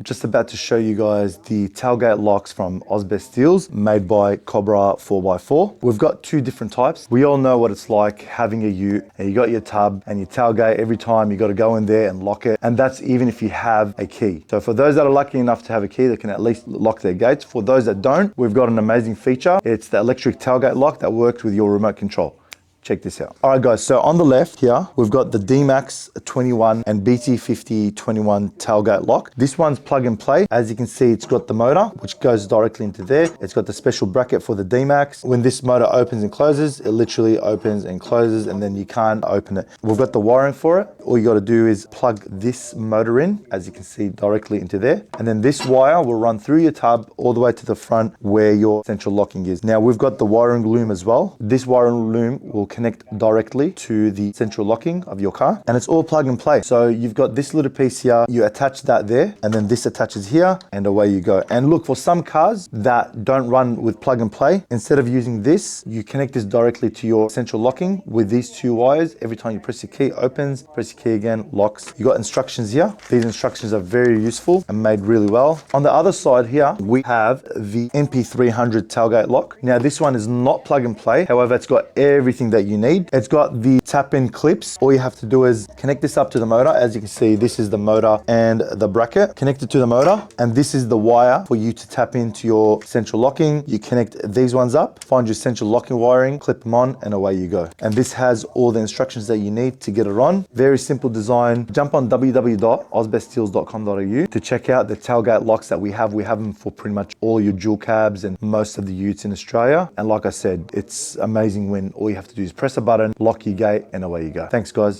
just about to show you guys the tailgate locks from Osbest Steels made by Cobra 4x4. We've got two different types. We all know what it's like having a ute and you got your tub and your tailgate. Every time you got to go in there and lock it, and that's even if you have a key. So for those that are lucky enough to have a key, they can at least lock their gates. For those that don't, we've got an amazing feature. It's the electric tailgate lock that works with your remote control. Check this out. All right, guys, so on the left here, we've got the Dmax 21 and BT50 21 tailgate lock. This one's plug and play. As you can see, it's got the motor, which goes directly into there. It's got the special bracket for the Dmax. When this motor opens and closes, it literally opens and closes, and then you can't open it. We've got the wiring for it. All you got to do is plug this motor in, as you can see, directly into there. And then this wire will run through your tub all the way to the front where your central locking is. Now, we've got the wiring loom as well. This wiring loom will connect directly to the central locking of your car, and it's all plug and play. So you've got this little piece here, you attach that there, and then this attaches here, and away you go. And look, for some cars that don't run with plug and play, instead of using this, you connect this directly to your central locking with these two wires. Every time you press your key, opens, press your key again, locks. You got instructions here. These instructions are very useful and made really well. On the other side here, we have the MP300 tailgate lock. Now this one is not plug and play, however, it's got everything that you need. It's got the tap-in clips. All you have to do is connect this up to the motor. As you can see, this is the motor and the bracket. Connect it to the motor, and this is the wire for you to tap into your central locking. You connect these ones up, find your central locking wiring, clip them on, and away you go. And this has all the instructions that you need to get it on. Very simple design. Jump on www.osbeststeels.com.au to check out the tailgate locks that we have. We have them for pretty much all your dual cabs and most of the utes in Australia. And like I said, it's amazing when all you have to do is press a button, lock your gate, and away you go. Thanks, guys.